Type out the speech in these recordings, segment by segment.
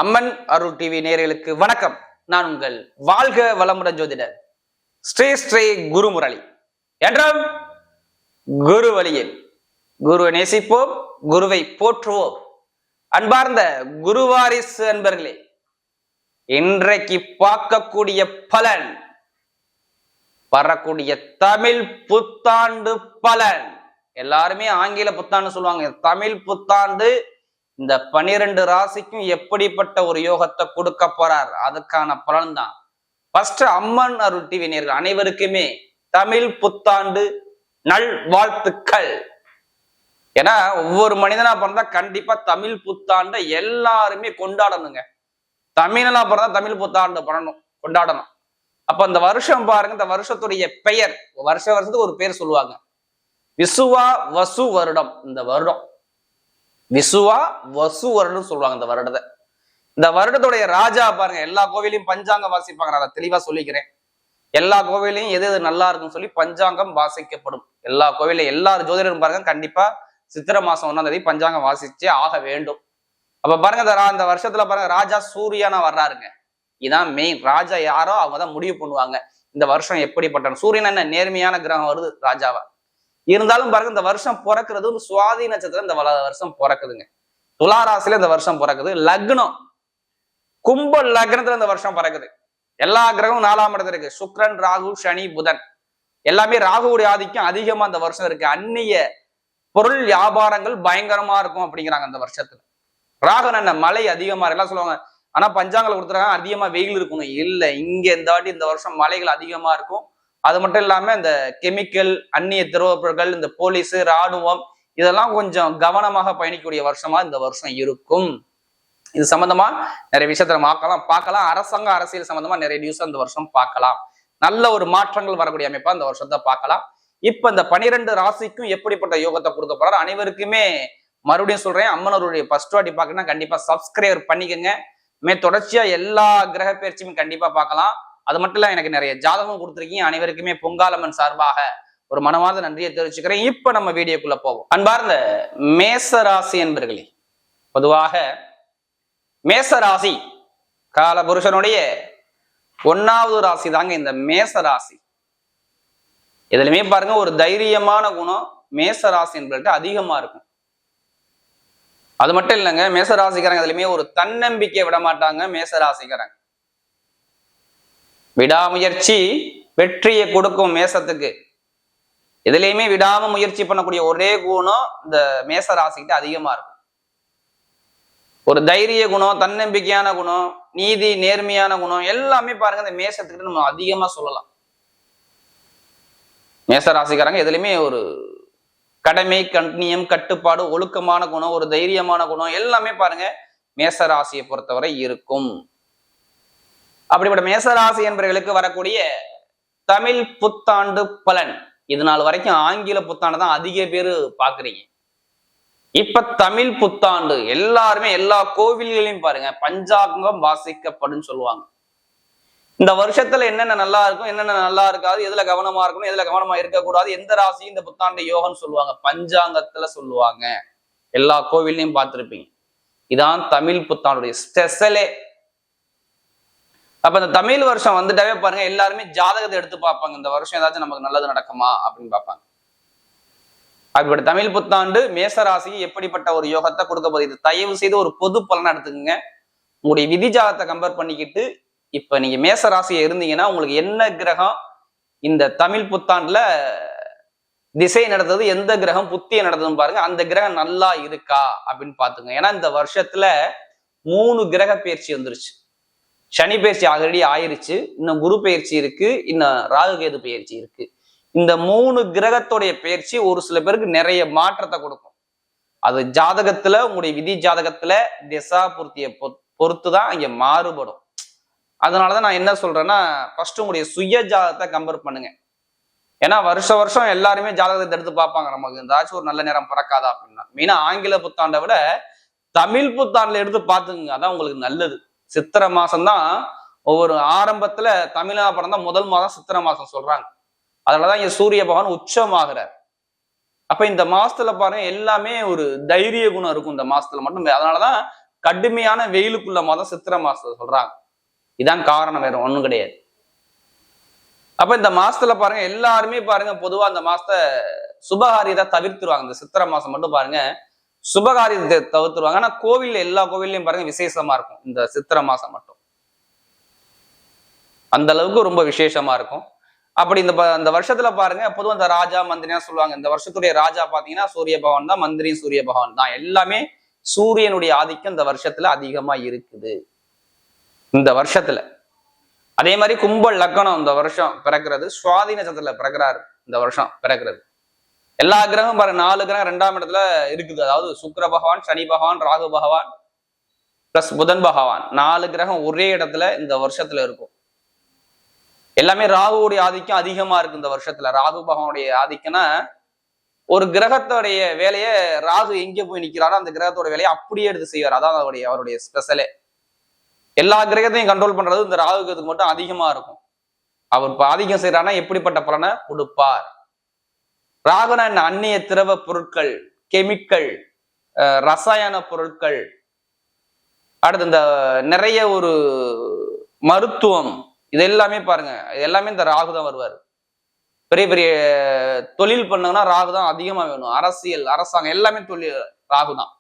அம்மன் அருள் TV நேயர்களுக்கு வணக்கம். நான் உங்கள் வாழ்க வளமுடன் ஜோதிடர் ஸ்ரீ குருமுரளி என்றும் குரு வழியில் குருவை நேசிப்போம், குருவை போற்றுவோம். அன்பார்ந்த குருவாரிசு அன்பர்களே, இன்றைக்கு பார்க்கக்கூடிய பலன் வரக்கூடிய தமிழ் புத்தாண்டு பலன். எல்லாருமே ஆங்கில புத்தாண்டு சொல்லுவாங்க, தமிழ் புத்தாண்டு இந்த 12 ராசிக்கும் எப்படிப்பட்ட ஒரு யோகத்தை கொடுக்க போறார், அதுக்கான பலன் தான். ஃபர்ஸ்ட் அம்மன் அருள் டிவி நேயர்கள் அனைவருக்குமே தமிழ் புத்தாண்டு நல் வாழ்த்துக்கள். ஏன்னா ஒவ்வொரு மனிதனா பிறந்தா கண்டிப்பா தமிழ் புத்தாண்டை எல்லாருமே கொண்டாடணுங்க. தமிழனா பிறந்தா தமிழ் புத்தாண்டு பண்ணணும், கொண்டாடணும். அப்ப இந்த வருஷம் பாருங்க, இந்த வருஷத்துடைய பெயர் வருஷத்துக்கு ஒரு பேர் சொல்லுவாங்க. விசுவா வசு வருடம். இந்த வருடம் விசுவா வசு வருடம் சொல்லுவாங்க. இந்த வருடத்தை, இந்த வருடத்துடைய ராஜா பாருங்க. எல்லா கோவிலையும் பஞ்சாங்கம் வாசிப்பாங்க. நான் அதை தெளிவா சொல்லிக்கிறேன். எல்லா கோவிலையும் எது எது நல்லா இருக்குன்னு சொல்லி பஞ்சாங்கம் வாசிக்கப்படும். எல்லா கோவிலையும் எல்லாரும் ஜோதிடரும் பாருங்க, கண்டிப்பா சித்திரை மாசம் 1ஆம் தேதி பஞ்சாங்கம் வாசிச்சே ஆக வேண்டும். அப்ப பாருங்க, இந்த வருஷத்துல பாருங்க ராஜா சூரியனா வர்றாருங்க. இதான் மெயின். ராஜா யாரோ அவங்க தான் முடிவு பண்ணுவாங்க இந்த வருஷம் எப்படிப்பட்ட. சூரியன் என்ன நேர்மையான கிரகம் வருது ராஜாவா இருந்தாலும் பாருங்க, இந்த வருஷம் பிறக்கிறது ஒரு சுவாதி நட்சத்திரம். இந்த வருஷம் பிறக்குதுங்க. துலா ராசியில இந்த வருஷம் பிறக்குது. லக்னம் கும்ப லக்னத்துல இந்த வருஷம் பிறக்குது. எல்லா கிரகமும் 4ஆம் இடத்துல இருக்கு. சுக்கிரன், ராகு, சனி, புதன் எல்லாமே ராகுவுடைய ஆதிக்கம் அதிகமா இந்த வருஷம் இருக்கு. அந்நிய பொருள் வியாபாரங்கள் பயங்கரமா இருக்கும் அப்படிங்கிறாங்க இந்த வருஷத்துல. ராகு என்ன மழை அதிகமா எல்லாம் சொல்லுவாங்க. ஆனா பஞ்சாங்கல கொடுத்துருக்காங்க அதிகமா வெயில் இருக்கணும். இல்ல, இங்க இந்த வாட்டி இந்த வருஷம் மழைகள் அதிகமா இருக்கும். அது மட்டும் இல்லாம இந்த கெமிக்கல், அந்நிய திரவப்பொருட்கள், இந்த போலீஸ், ராணுவம் இதெல்லாம் கொஞ்சம் கவனமாக பயணிக்கக்கூடிய வருஷமா இந்த வருஷம் இருக்கும். இது சம்பந்தமா நிறைய விஷயத்துல பார்க்கலாம். அரசாங்க அரசியல் சம்பந்தமா நிறைய நியூஸ் இந்த வருஷம் பார்க்கலாம். நல்ல ஒரு மாற்றங்கள் வரக்கூடிய அமைப்பா இந்த வருஷத்தை பார்க்கலாம். இப்ப இந்த 12 ராசிக்கும் எப்படிப்பட்ட யோகத்தை கொடுக்க போறாரு அனைவருக்குமே மறுபடியும் சொல்றேன். அம்மனருடைய ஃபர்ஸ்ட் வாட்டி பார்க்கணும்னா கண்டிப்பா சப்ஸ்கிரைப் பண்ணிக்கோங்க. தொடர்ச்சியா எல்லா கிரக பயிற்சியுமே கண்டிப்பா பார்க்கலாம். அது மட்டும் இல்ல, எனக்கு நிறைய ஜாதகம் கொடுத்துருக்கீங்க. அனைவருக்குமே பொங்காலம்மன் சார்பாக ஒரு மனமார்ந்த நன்றியை தெரிவிச்சுக்கிறேன். இப்ப நம்ம வீடியோக்குள்ள போவோம். அன்பார்ந்த மேசராசி என்பர்களே, பொதுவாக மேசராசி காலபுருஷனுடைய 1வது ராசி தாங்க இந்த மேசராசி. எதுலையுமே பாருங்க, ஒரு தைரியமான குணம் மேசராசி என்பவர்கிட்ட அதிகமா இருக்கும். அது மட்டும் இல்லைங்க, மேசராசிக்காரங்க எதுலையுமே ஒரு தன்னம்பிக்கையை விட மாட்டாங்க. மேசராசிக்காரங்க விடாமுயற்சி வெற்றியை கொடுக்கும். மேசத்துக்கு எதுலையுமே விடாம முயற்சி பண்ணக்கூடிய ஒரே குணம் இந்த மேச ராசிக்கிட்ட அதிகமா இருக்கும். ஒரு தைரிய குணம், தன்னம்பிக்கையான குணம், நீதி நேர்மையான குணம் எல்லாமே பாருங்க இந்த மேசத்துக்கிட்ட நம்ம அதிகமா சொல்லலாம். மேச ராசிக்காரங்க எதுலையுமே ஒரு கடமை, கண்ணியம், கட்டுப்பாடு, ஒழுக்கமான குணம், ஒரு தைரியமான குணம் எல்லாமே பாருங்க மேச ராசியை பொறுத்தவரை இருக்கும். அப்படிப்பட்ட மேசராசி என்பவர்களுக்கு வரக்கூடிய தமிழ் புத்தாண்டு பலன். இது நாள் வரைக்கும் ஆங்கில புத்தாண்டு தான் அதிக பேர் பாக்குறீங்க. இப்ப தமிழ் புத்தாண்டு எல்லாருமே எல்லா கோவில்களையும் பாருங்க பஞ்சாங்கம் வாசிக்கப்படும் சொல்லுவாங்க. இந்த வருஷத்துல என்னென்ன நல்லா இருக்கும், என்னென்ன நல்லா இருக்காது, எதுல கவனமா இருக்கணும், எதுல கவனமா இருக்கக்கூடாது, எந்த ராசி இந்த புத்தாண்டு யோகம்னு சொல்லுவாங்க, பஞ்சாங்கத்துல சொல்லுவாங்க. எல்லா கோவில்லையும் பார்த்திருப்பீங்க. இதான் தமிழ் புத்தாண்டுடைய ஸ்பெஷலே. அப்ப இந்த தமிழ் வருஷம் வந்துட்டாவே பாருங்க எல்லாருமே ஜாதகத்தை எடுத்து பார்ப்பாங்க. இந்த வருஷம் ஏதாச்சும் நமக்கு நல்லது நடக்குமா அப்படின்னு பார்ப்பாங்க. அப்படிப்பட்ட தமிழ் புத்தாண்டு மேசராசிக்கு எப்படிப்பட்ட ஒரு யோகத்தை கொடுக்க போகுது, இது தயவு செய்து ஒரு பொது பலனை எடுத்துக்கோங்க. உங்களுடைய விதி ஜாதகத்தை கம்பேர் பண்ணிக்கிட்டு இப்ப நீங்க மேசராசியை இருந்தீங்கன்னா உங்களுக்கு என்ன கிரகம் இந்த தமிழ் புத்தாண்டுல திசை நடந்தது, எந்த கிரகம் புத்திய நடந்ததுன்னு பாருங்க. அந்த கிரகம் நல்லா இருக்கா அப்படின்னு பாத்துங்க. ஏன்னா இந்த வருஷத்துல 3 கிரக பயிற்சி வந்துருச்சு. சனி பயிற்சி ஆல்ரெடி ஆயிருச்சு, இன்னும் குரு பயிற்சி இருக்கு, இன்னும் ராகுகேது பயிற்சி இருக்கு. இந்த 3 கிரகத்துடைய பயிற்சி ஒரு சில பேருக்கு நிறைய மாற்றத்தை கொடுக்கும். அது ஜாதகத்துல உங்களுடைய விதி ஜாதகத்துல திசா பூர்த்தியை பொறுத்துதான் இங்க மாறுபடும். அதனாலதான் நான் என்ன சொல்றேன்னா, ஃபர்ஸ்ட் உங்களுடைய சுய ஜாதகத்தை கம்பேர் பண்ணுங்க. ஏன்னா வருஷம் எல்லாருமே ஜாதகத்தை எடுத்து பார்ப்பாங்க, நமக்கு ஏதாச்சும் ஒரு நல்ல நேரம் பிறக்காதா அப்படின்னா. மெயினா ஆங்கில புத்தாண்டை விட தமிழ் புத்தாண்டுல எடுத்து பார்த்துங்க, அதான் உங்களுக்கு நல்லது. சித்திரை மாசம் தான் ஒவ்வொரு ஆரம்பத்துல தமிழா பிறந்தா முதல் மாதம் சித்திரை மாசம் சொல்றாங்க. அதனாலதான் இங்க சூரிய பகவான் உச்சமாகிறார். அப்ப இந்த மாசத்துல பாருங்க எல்லாமே ஒரு தைரிய குணம் இருக்கும் இந்த மாசத்துல மட்டும். அதனாலதான் கடுமையான வெயிலுக்குள்ள மாதம் சித்திரை மாசத்தை சொல்றாங்க. இதான் காரணம், வேற ஒண்ணும் கிடையாது. அப்ப இந்த மாசத்துல பாருங்க எல்லாருமே பாருங்க பொதுவா அந்த மாசத்தை சுபகாரியத்தை தவிர்த்துருவாங்க. இந்த சித்திரை மாசம் மட்டும் பாருங்க சுபகாரியத்தை தவிர்த்துருவாங்க. ஆனா கோவில்ல எல்லா கோவில்லையும் பாருங்க விசேஷமா இருக்கும் இந்த சித்திரை மாசம் மட்டும். அந்த அளவுக்கு ரொம்ப விசேஷமா இருக்கும். அப்படி இந்த வருஷத்துல பாருங்க பொதுவாக இந்த ராஜா மந்திரியா சொல்லுவாங்க. இந்த வருஷத்துடைய ராஜா பாத்தீங்கன்னா சூரிய பகவான் தான், மந்திரி சூரிய பகவான் தான். எல்லாமே சூரியனுடைய ஆதிக்கம் இந்த வருஷத்துல அதிகமா இருக்குது இந்த வருஷத்துல. அதே மாதிரி கும்ப லக்னம் இந்த வருஷம் பிறக்கிறது, சுவாதி நட்சத்திரத்துல பிறக்கிறாரு இந்த வருஷம் பிறக்கிறது. எல்லா கிரகம் பாருங்க 4 கிரகம் 2ஆம் இடத்துல இருக்குது. அதாவது சுக்கிர பகவான், சனி பகவான், ராகு பகவான் பிளஸ் புதன் பகவான் 4 கிரகம் ஒரே இடத்துல இந்த வருஷத்துல இருக்கும். எல்லாமே ராகுவுடைய ஆதிக்கம் அதிகமா இருக்கு இந்த வருஷத்துல. ராகு பகவானுடைய ஆதிக்கம்னா ஒரு கிரகத்தோடைய வேலையை ராகு எங்க போய் நிக்கிறாரோ அந்த கிரகத்தோட வேலையை அப்படியே எடுத்து செய்வார். அதான் அவருடைய ஸ்பெஷலே. எல்லா கிரகத்தையும் கண்ட்ரோல் பண்றது இந்த ராகுக்கு மட்டும் அதிகமா இருக்கும். அவர் இப்ப ஆதிக்கம் செய்யறாருன்னா எப்படிப்பட்ட பலனை கொடுப்பார். ராகுனா என்ன? அந்நிய திரவ பொருட்கள், கெமிக்கல், ரசாயன பொருட்கள், அடுத்து இந்த நிறைய ஒரு மருத்துவம், இது எல்லாமே பாருங்க எல்லாமே இந்த ராகு தான் வருவார். பெரிய பெரிய தொழில் பண்ணங்கன்னா ராகு தான் அதிகமா வேணும். அரசியல், அரசாங்கம் எல்லாமே தொழில் ராகு தான்.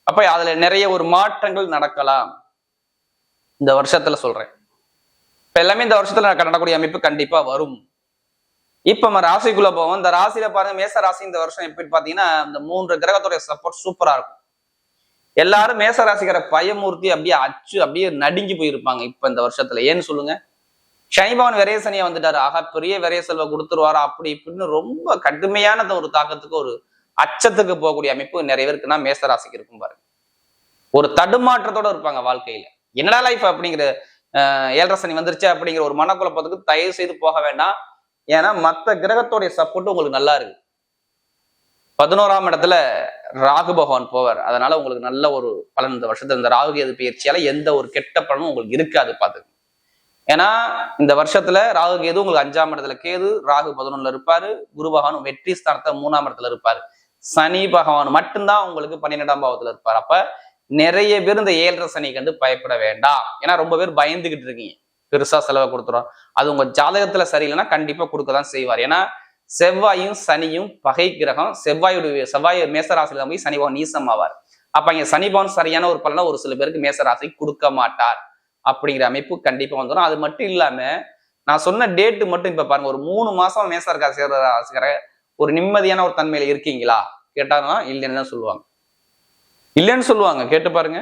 அப்ப அதுல நிறைய ஒரு மாற்றங்கள் நடக்கலாம் இந்த வருஷத்துல சொல்றேன். இப்ப எல்லாமே இந்த வருஷத்துல நடக்கக்கூடிய அமைப்பு கண்டிப்பா வரும். இப்ப நம்ம ராசிக்குள்ள போவோம். இந்த ராசியில பாருங்க மேச ராசி இந்த வருஷம் எப்படி பாத்தீங்கன்னா இந்த 3 கிரகத்துடைய சப்போர்ட் சூப்பரா இருக்கும். எல்லாரும் மேச ராசிக்கிற பயமூர்த்தி அப்படியே நடுங்கி போயிருப்பாங்க இப்ப இந்த வருஷத்துல. ஏன்னு சொல்லுங்க? சனிபவன் விரைய சனியா வந்துட்டாரு. ஆகா பெரிய விரைய செல்வ கொடுத்துருவாரா அப்படி இப்படின்னு ரொம்ப கடுமையான ஒரு தாக்கத்துக்கு ஒரு அச்சத்துக்கு போகக்கூடிய அமைப்பு நிறைய பேருக்குன்னா மேச ராசிக்கு இருக்கும் பாருங்க. ஒரு தடுமாற்றத்தோட இருப்பாங்க வாழ்க்கையில. என்னடா லைஃப் அப்படிங்கிற 7.5 சனி வந்துருச்சு அப்படிங்கிற ஒரு மனக்குழப்பத்துக்கு தயவு செய்து போக வேண்டாம். ஏன்னா மற்ற கிரகத்தோடைய சப்போர்ட் உங்களுக்கு நல்லா இருக்கு. 11ஆம் இடத்துல ராகு பகவான் போவார். அதனால உங்களுக்கு நல்ல ஒரு பலன் இந்த வருஷத்துல. இந்த ராகு கேது பயிற்சியால எந்த ஒரு கெட்ட பலனும் உங்களுக்கு இருக்காது பாத்துக்கு. ஏன்னா இந்த வருஷத்துல ராகு கேது உங்களுக்கு 5ஆம் இடத்துல கேது, ராகு 11ல இருப்பாரு, குரு பகவான் வெற்றி ஸ்தானத்தை 3ஆம் இடத்துல இருப்பாரு, சனி பகவான் மட்டும்தான் உங்களுக்கு 12ஆம் பாவத்துல இருப்பார். அப்ப நிறைய பேர் இந்த 7.5 சனி கண்டு பயப்பட வேண்டாம். ஏன்னா ரொம்ப பேர் பயந்துகிட்டு இருக்கீங்க பெருசா செலவை கொடுத்துரும். அது உங்க ஜாதகத்துல சரியில்லைன்னா கண்டிப்பா கொடுக்கதான் செய்வார். ஏன்னா செவ்வாயும் சனியும் பகை கிரகம். செவ்வாய் மேசராசியில போய் சனி பகவான் நீசம் ஆவார். அப்ப இங்க சனி பகவான் சரியான ஒரு பலனை ஒரு சில பேருக்கு மேசராசி கொடுக்க மாட்டார் அப்படிங்கிற அமைப்பு கண்டிப்பா வந்துடும். அது மட்டும் இல்லாம நான் சொன்ன டேட்டு மட்டும் இப்ப பாருங்க, ஒரு 3 மாசம் மேசராசிக்கிற ஒரு நிம்மதியான ஒரு தன்மையில இருக்கீங்களா கேட்டாங்கன்னா இல்லைன்னு தான் சொல்லுவாங்க. இல்லைன்னு சொல்லுவாங்க. கேட்டு பாருங்க.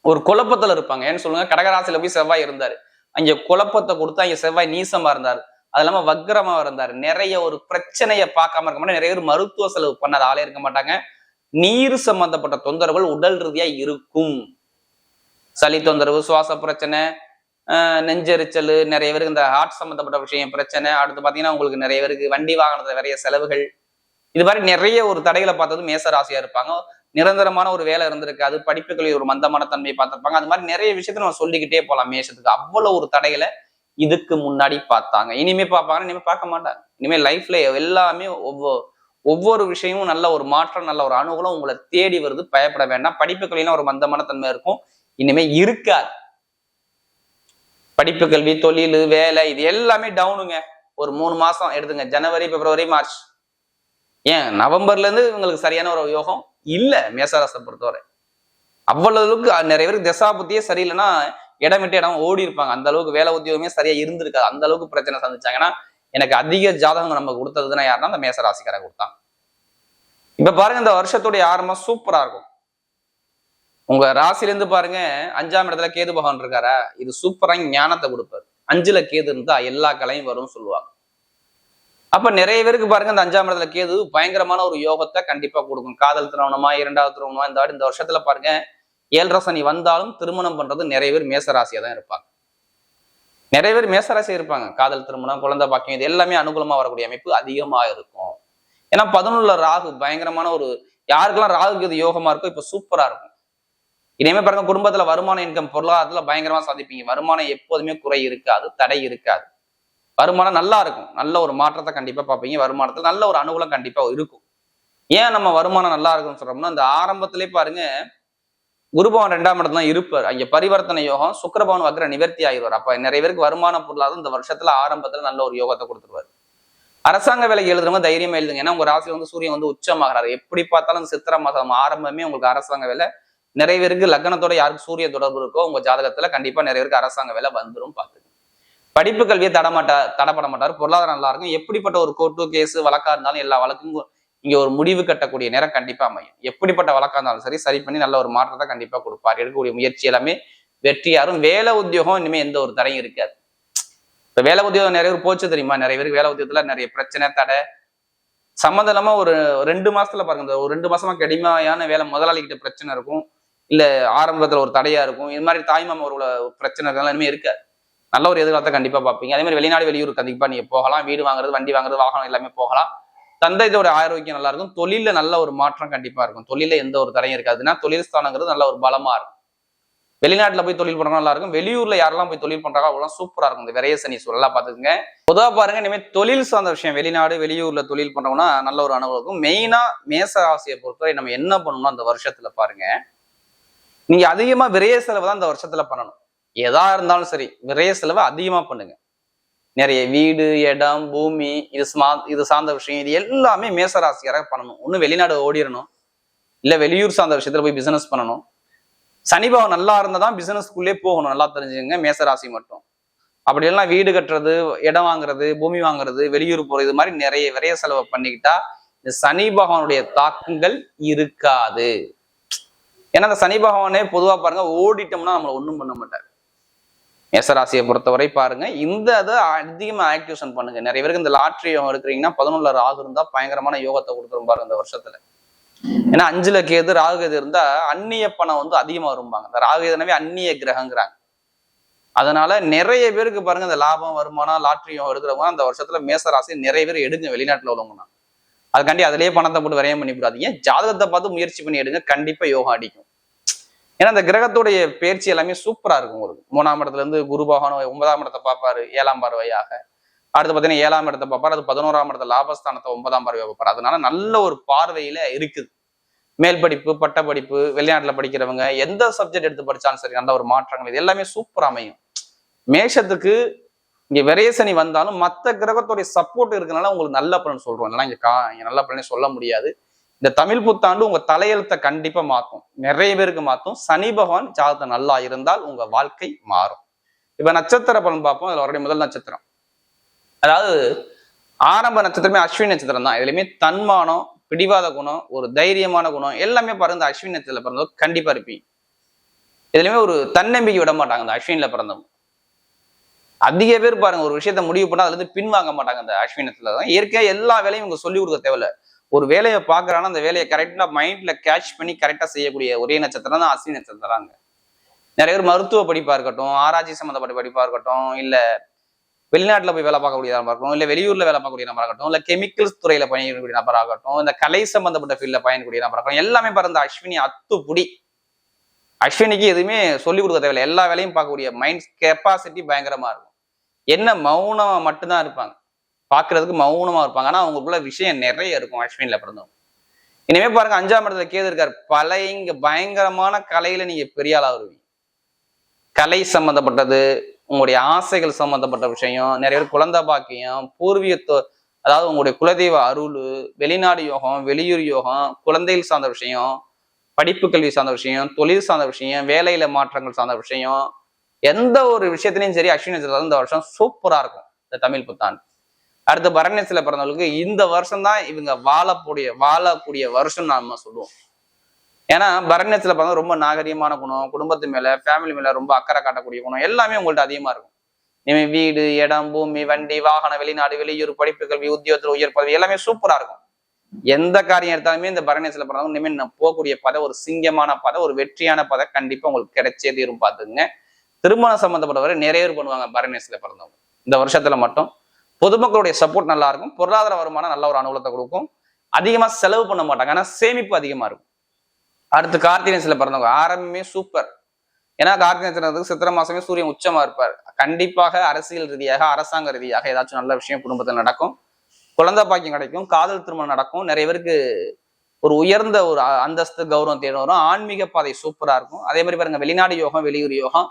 ஒரு குழப்பத்துல இருப்பாங்க. ஏன்னு சொல்லுங்க? கடகராசியில போய் செவ்வாய் இருந்தாரு, அங்க குழப்பத்தை கொடுத்து அங்க செவ்வாய் நீசமா இருந்தாரு, அது இல்லாம வக்ரமா இருந்தாரு. நிறைய ஒரு பிரச்சனையை பார்க்காம இருக்க மாட்டாங்க. நிறைய பேர் மருத்துவ செலவு பண்ணாத ஆளே இருக்க மாட்டாங்க. நீர் சம்பந்தப்பட்ட தொந்தரவுகள் உடல் ரீதியா இருக்கும். சளி தொந்தரவு, சுவாச பிரச்சனை, நெஞ்செரிச்சல், நிறைய பேருக்கு இந்த ஹார்ட் சம்பந்தப்பட்ட விஷயம் பிரச்சனை. அடுத்து பாத்தீங்கன்னா உங்களுக்கு நிறைய பேருக்கு வண்டி வாகனத்துல நிறைய செலவுகள், இது மாதிரி நிறைய ஒரு தடைகளை பார்த்தது மேச ராசியா இருப்பாங்க. நிரந்தரமான ஒரு வேலை இருந்திருக்காது, படிப்புகளில் ஒரு மந்தமான தன்மையை பார்த்திருப்பாங்க. அது மாதிரி நிறைய விஷயத்த நம்ம சொல்லிக்கிட்டே போலாம். மேஷத்துக்கு அவ்வளவு ஒரு தடைகளை இதுக்கு முன்னாடி பார்த்தாங்க. இனிமே பார்ப்பாங்க, இனிமே பார்க்க மாட்டாங்க. இனிமே லைஃப்ல எல்லாமே ஒவ்வொரு விஷயமும் நல்ல ஒரு மாற்றம், நல்ல ஒரு அனுகூலம் உங்களை தேடி வருது. பயப்பட வேண்டாம். படிப்புகளிலும் ஒரு மந்தமான தன்மை இருக்கும், இனிமே இருக்காது. படிப்பு, கல்வி, தொழில், வேலை இது எல்லாமே டவுனுங்க. ஒரு 3 மாசம் எடுத்துங்க. ஜனவரி, பிப்ரவரி, மார்ச், ஏன் நவம்பர்ல இருந்து உங்களுக்கு சரியான ஒரு யோகம் இல்ல. மேசராசியை பொறுத்தவரை அவ்வளவுக்கு நிறைய பேருக்கு திசா புத்தியே சரியில்லைன்னா இடம் விட்டு இடம் ஓடி இருப்பாங்க. அந்த அளவுக்கு வேலை உத்தியோகமே சரியா இருந்திருக்காது. அந்த அளவுக்கு பிரச்சனை சந்திச்சாங்க. ஏன்னா எனக்கு அதிக ஜாதகம் நம்ம கொடுத்ததுன்னா யாருன்னா அந்த மேசராசிக்காரங்க கொடுத்தாங்க. இப்ப பாருங்க, இந்த வருஷத்துடைய ஆரம்பம் சூப்பரா இருக்கும். உங்க ராசில இருந்து பாருங்க 5ஆம் இடத்துல கேது பகவான் இருக்காரா, இது சூப்பரா ஞானத்தை கொடுப்பாரு. 5ல கேது இருந்தா எல்லா கலையும் வரும்னு சொல்லுவாங்க. அப்ப நிறைய பேருக்கு பாருங்க இந்த 5ஆம் இடத்துல கேது பயங்கரமான ஒரு யோகத்தை கண்டிப்பா கொடுக்கும். காதல் திருமணமா, 2வது திருமணமா, இந்த வருஷத்துல பாருங்க 7.5 சனி வந்தாலும் திருமணம் பண்றது நிறைய பேர் மேசராசியா தான் இருப்பாங்க. நிறைய பேர் மேசராசி இருப்பாங்க. காதல் திருமணம், குழந்தை பாக்கியம் இது எல்லாமே அனுகூலமா வரக்கூடிய அமைப்பு அதிகமா இருக்கும். ஏன்னா 11ல ராகு பயங்கரமான ஒரு, யாருக்கெல்லாம் ராகுக்கு இது யோகமா இருக்கோ இப்ப சூப்பரா இருக்கும். இனிமே பாருங்க குடும்பத்துல வருமானம், இன்கம், பொருளாதாரத்துல பயங்கரமா சாதிப்பீங்க. வருமானம் எப்போதுமே குறை இருக்காது, தடை இருக்காது. வருமானம் நல்லா இருக்கும். நல்ல ஒரு மாற்றத்தை கண்டிப்பா பார்ப்பீங்க. வருமானத்துல நல்ல ஒரு அனுகூலம் கண்டிப்பா இருக்கும். ஏன் நம்ம வருமானம் நல்லா இருக்குன்னு சொல்றோம்னா, இந்த ஆரம்பத்திலே பாருங்க குருபவன் 2ஆம் இடத்துல தான் இருப்பார். அங்க பரிவர்த்தனை யோகம், சுக்கிரபவன் வக்ர நிவர்த்தி ஆயிடுவார். அப்ப நிறைய பேருக்கு வருமான பொருளாதாரம் இந்த வருஷத்துல ஆரம்பத்துல நல்ல ஒரு யோகத்தை கொடுத்துருவாரு. அரசாங்க வேலைக்கு எழுதுறவங்க தைரியமா எழுதுங்க. ஏன்னா உங்க ராசியில வந்து சூரியன் வந்து உச்சமாகிறாரு. எப்படி பார்த்தாலும் சித்திரை மாதம் ஆரம்பமே உங்களுக்கு அரசாங்க வேலை. நிறைய பேருக்கு லக்னத்தோட யாருக்கு சூரிய தொடர்பு இருக்கோ உங்க ஜாதகத்துல கண்டிப்பா நிறைய பேருக்கு அரசாங்க வேலை வந்துடும். பாத்துங்க. படிப்பு கல்வியை தடப்பட மாட்டார். பொருளாதாரம் நல்லா இருக்கும். எப்படிப்பட்ட ஒரு கோர்ட்டு கேஸ் வழக்கா இருந்தாலும் எல்லா வழக்கும் இங்க ஒரு முடிவு கட்டக்கூடிய நேரம் கண்டிப்பா அமையும். எப்படிப்பட்ட வழக்கா இருந்தாலும் சரி பண்ணி நல்ல ஒரு மாற்றத்தை கண்டிப்பா கொடுப்பார். எடுக்கக்கூடிய முயற்சி எல்லாமே வெற்றியாரும். வேலை உத்தியோகம் இனிமே எந்த ஒரு தடையும் இருக்காது. இப்ப வேலை உத்தியோகம் நிறைய பேர் போச்சு தெரியுமா? நிறைய பேருக்கு வேலை உத்தியோகத்துல நிறைய பிரச்சனை தடை சம்மந்தம் இல்லாம ஒரு 2 மாசத்துல பாருங்க, இந்த ஒரு 2 மாசமா கடுமையான வேலை முதலாளிகிட்ட பிரச்சனை இருக்கும், இல்ல ஆரம்பத்துல ஒரு தடையா இருக்கும். இது மாதிரி தாய்மாமா ஒரு பிரச்சனை இருக்கலாம், இனிமே இருக்காது. நல்ல ஒரு எதிர்காலத்தை கண்டிப்பா பார்ப்பீங்க. அதே மாதிரி வெளிநாடு வெளியூர் கண்டிப்பா நீங்க போகலாம். வீடு வாங்குறது, வண்டி வாங்குறது, வாகனம் எல்லாமே போகலாம். தந்தையோட ஆரோக்கியம் நல்லா இருக்கும். தொழில நல்ல ஒரு மாற்றம் கண்டிப்பா இருக்கும். தொழில எந்த ஒரு தடையும் இருக்காதுன்னா தொழில் ஸ்தானங்கிறது நல்ல ஒரு பலமா இருக்கும். வெளிநாட்டுல போய் தொழில் பண்றவங்க நல்லா இருக்கும். வெளியூர்ல யாரெல்லாம் போய் தொழில் பண்றாங்க அவ்வளவு சூப்பரா இருக்கும். இந்த விரைய சனி சூழலாம் பாத்துக்கோங்க. பொதுவா பாருங்க, இனிமேல் தொழில் சார்ந்த விஷயம் வெளிநாடு வெளியூர்ல தொழில் பண்றோம்னா நல்ல ஒரு அனுபவம் இருக்கும். மெயினா மேச ராசியை பொறுத்தவரை நம்ம என்ன பண்ணணும்னா அந்த வருஷத்துல பாருங்க, நீங்க அதிகமா விரைய செலவு தான் இந்த வருஷத்துல பண்ணணும். எதா இருந்தாலும் சரி விரைய செலவு அதிகமா பண்ணுங்க. நிறைய வீடு, இடம், பூமி, இது சார்ந்த விஷயம் இது எல்லாமே மேசராசியாராக பண்ணணும். ஒண்ணு வெளிநாடு ஓடிடணும், இல்ல வெளியூர் சார்ந்த விஷயத்துல போய் பிசினஸ் பண்ணணும். சனிபாவம் நல்லா இருந்தாதான் பிசினஸ்க்குள்ளே போகணும். நல்லா தெரிஞ்சுங்க மேசராசி மட்டும். அப்படி எல்லாம் வீடு கட்டுறது, இடம் வாங்குறது, பூமி வாங்குறது, வெளியூர் போறது, இது மாதிரி நிறைய விரைய செலவை பண்ணிக்கிட்டா இந்த சனி பகவானுடைய தாக்கங்கள் இருக்காது. ஏன்னா இந்த சனி பகவானே பொதுவா பாருங்க ஓடிட்டோம்னா நம்மளை ஒண்ணும் பண்ண மாட்டார். மேசராசியை பொறுத்தவரை பாருங்க இந்த இதை அதிகமா ஆக்டிவேஷன் பண்ணுங்க. நிறைய பேருக்கு இந்த லாட்ரி யோகம் எடுக்கிறீங்கன்னா 11ல ராகு இருந்தா பயங்கரமான யோகத்தை கொடுத்துரும் பாருங்க இந்த வருஷத்துல. ஏன்னா 5ல கேது, ராகு கேது இருந்தா அந்நிய பணம் வந்து அதிகமா வரும்பாங்க. இந்த ராகு கேதுனாவே அந்நிய கிரகங்கிறாங்க. அதனால நிறைய பேருக்கு பாருங்க இந்த லாபம், வருமானம், லாட்ரி யோகம் எடுக்கிறவங்க அந்த வருஷத்துல மேசராசி நிறைய பேர் எடுங்க. வெளிநாட்டுல உள்ளவங்கன்னா அதுக்காண்டி அதிலேயே பணத்தை போட்டு விரயம் பண்ணி விடாதீங்க. ஜாதகத்தை பார்த்து முயற்சி பண்ணி எடுங்க, கண்டிப்பா யோகம் அடிக்கும். ஏன்னா அந்த கிரகத்துடைய பயிற்சி எல்லாமே சூப்பரா இருக்கும். உங்களுக்கு 3ஆம் இடத்துல இருந்து குரு பகவான் 9ஆம் இடத்தை பார்ப்பாரு 7ஆம் பார்வையாக. அடுத்து பாத்தீங்கன்னா 7ஆம் இடத்தை பார்ப்பாரு. அது 11ஆம் இடத்துல லாபஸ்தானத்தை 9ஆம் பார்வையை பார்ப்பாரு. அதனால நல்ல ஒரு பார்வையில இருக்குது. மேல் படிப்பு, பட்ட படிப்பு, வெளிநாட்டுல படிக்கிறவங்க எந்த சப்ஜெக்ட் எடுத்து படிச்சாலும் சரி நல்ல ஒரு மாற்றங்கள் இது எல்லாமே சூப்பர் அமையும். மேஷத்துக்கு இங்க விரயசனி வந்தாலும் மற்ற கிரகத்துடைய சப்போர்ட் இருக்கனால உங்களுக்கு நல்ல பலன் சொல்றோம். இல்லைன்னா இங்க நல்ல பலனே சொல்ல முடியாது. இந்த தமிழ் புத்தாண்டு உங்க தலையெழுத்தை கண்டிப்பா மாத்தும். நிறைய பேருக்கு மாத்தும். சனி பகவான் ஜாதகத்தை நல்லா இருந்தால் உங்க வாழ்க்கை மாறும். இப்ப நட்சத்திர பலன் பார்ப்போம். அதுல அவருடைய முதல் நட்சத்திரம், அதாவது ஆரம்ப நட்சத்திரமே அஸ்வினி நட்சத்திரம் தான். இதுலயுமே தன்மானம், பிடிவாத குணம், ஒரு தைரியமான குணம் எல்லாமே பாருங்க இந்த அஸ்வினி நட்சத்திரத்துல பிறந்தவங்க கண்டிப்பா இருப்பீங்க. இதுலயுமே ஒரு தன்னம்பிக்கை விட மாட்டாங்க இந்த அஸ்வினில பிறந்தவங்க. அதிக பேர் பாருங்க ஒரு விஷயத்த முடிவு பண்ணா அதுல இருந்து பின்வாங்க மாட்டாங்க. இந்த அஸ்வினத்துல தான் இயற்கையா எல்லா வேலையும் இவங்க சொல்லி கொடுக்க தேவையில்ல. ஒரு வேலையை பாக்குறான்னா அந்த வேலையை கரெக்டா மைண்ட்ல கேட்ச் பண்ணி கரெக்டா செய்யக்கூடிய ஒரே நட்சத்திரம் தான் அஸ்வினி நட்சத்திரங்க. நிறைய பேர் மருத்துவ படிப்பா இருக்கட்டும், ஆராய்ச்சி சம்மந்தப்பட்ட படிப்பா இருக்கட்டும், இல்ல வெளிநாட்டுல போய் வேலை பார்க்கக்கூடிய நபராக இருக்கட்டும், இல்ல வெளியூர்ல வேலை பார்க்கக்கூடிய நபராக இருக்கட்டும், இல்ல கெமிக்கல்ஸ் துறையில பயணிக்கக்கூடிய நபராகட்டும், இந்த கலை சம்பந்தப்பட்ட ஃபீல்ட்ல பயணிக்கக்கூடிய நபராகட்டும், எல்லாமே பாருங்க அஸ்வினி அத்துப்புடி. அஸ்வினிக்கு எதுவுமே சொல்லிக் கொடுக்க தேவையில்லை. எல்லா வேலையும் பார்க்கக்கூடிய மைண்ட் கெப்பாசிட்டி பயங்கரமா இருக்கும். என்ன மௌனமா மட்டும்தான் இருப்பாங்க, பாக்குறதுக்கு மௌனமா இருப்பாங்க. ஆனா அவங்களுக்குள்ள விஷயம் நிறைய இருக்கும் அஸ்வினில பிறந்தவங்க. இனிமே பாருங்க 5ஆம் இடத்துல கேது இருக்காரு. இங்க பயங்கரமான கலையில நீங்க பெரிய ஆளா வருவீங்க. கலை சம்பந்தப்பட்டது, உங்களுடைய ஆசைகள் சம்பந்தப்பட்ட விஷயம், நிறைய பேர் குழந்தை பாக்கியம், பூர்வீகத்துவ, அதாவது உங்களுடைய குலதெய்வ அருள், வெளிநாடு யோகம், வெளியூர் யோகம், குழந்தைகள் சார்ந்த விஷயம், படிப்பு கல்வி சார்ந்த விஷயம், தொழில் சார்ந்த விஷயம், வேலையில மாற்றங்கள் சார்ந்த விஷயம், எந்த ஒரு விஷயத்திலையும் சரி அஸ்வினி நட்சத்திரம் இந்த வருஷம் சூப்பரா இருக்கும். இந்த தமிழ் புத்தாண்டு அடுத்த பரணியத்துல பிறந்தவங்களுக்கு இந்த வருஷம் தான் இவங்க வாழக்கூடிய வருஷம் நாம சொல்லுவோம். ஏன்னா பரணியத்துல பிறந்த ரொம்ப நாகரீகமான குணம், குடும்பத்து மேல, ஃபேமிலி மேல ரொம்ப அக்கறை காட்டக்கூடிய குணம் எல்லாமே உங்கள்ட்ட அதிகமா இருக்கும். இனிமே வீடு, இடம், பூமி, வண்டி, வாகனம், வெளிநாடு வெளியூர், படிப்பு கல்வி, உத்தியோகத்துல உயர் பதவி எல்லாமே சூப்பரா இருக்கும். எந்த காரியம் எடுத்தாலுமே இந்த பரணியத்துல பிறந்தவங்க இனிமேல் நான் போகக்கூடிய பதை ஒரு சிங்கமான பதை, ஒரு வெற்றியான பதை கண்டிப்பா உங்களுக்கு கிடைச்சே தீரும். பார்த்துங்க. திருமணம் சம்பந்தப்பட்டவரை நிறைய பேர் பண்ணுவாங்க பரணியத்துல பிறந்தவங்க. இந்த வருஷத்துல மட்டும் பொதுமக்களுடைய சப்போர்ட் நல்லா இருக்கும். பொருளாதார வருமானம் நல்ல ஒரு அனுகூலத்தை கொடுக்கும். அதிகமா செலவு பண்ண மாட்டாங்க, ஆனா சேமிப்பு அதிகமா இருக்கும். அடுத்து கார்த்திகை நட்சத்திரத்துல பிறந்தவங்க ஆரம்பமே சூப்பர். ஏன்னா கார்த்திகை நட்சத்திரத்துக்கு சித்திரை மாசமே சூரியன் உச்சமா இருப்பார். கண்டிப்பாக அரசியல் ரீதியாக, அரசாங்க ரீதியாக ஏதாச்சும் நல்ல விஷயம் குடும்பத்தில் நடக்கும். குழந்தை பாக்கியம் கிடைக்கும், காதல் திருமணம் நடக்கும். நிறைய பேருக்கு ஒரு உயர்ந்த ஒரு அந்தஸ்து கௌரவம் தேடி வரும். ஆன்மீக பாதை சூப்பரா இருக்கும். அதே மாதிரி பாருங்க, வெளிநாடு யோகம், வெளியூர் யோகம்,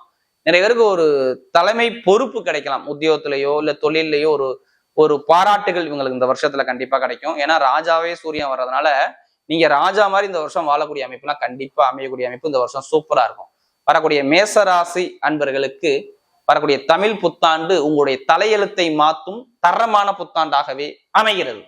நிறைய பேருக்கு ஒரு தலைமை பொறுப்பு கிடைக்கலாம். உத்தியோகத்திலேயோ இல்ல தொழிலையோ ஒரு ஒரு பாராட்டுகள் இவங்களுக்கு இந்த வருஷத்துல கண்டிப்பா கிடைக்கும். ஏன்னா ராஜாவே சூரியன் வர்றதுனால நீங்க ராஜா மாதிரி இந்த வருஷம் வாழக்கூடிய அமைப்புலாம் கண்டிப்பா அமையக்கூடிய அமைப்பு இந்த வருஷம் சூப்பரா இருக்கும். வரக்கூடிய மேசராசி அன்பர்களுக்கு வரக்கூடிய தமிழ் புத்தாண்டு உங்களுடைய தலையெழுத்தை மாற்றும் தரமான புத்தாண்டாகவே அமைகிறது.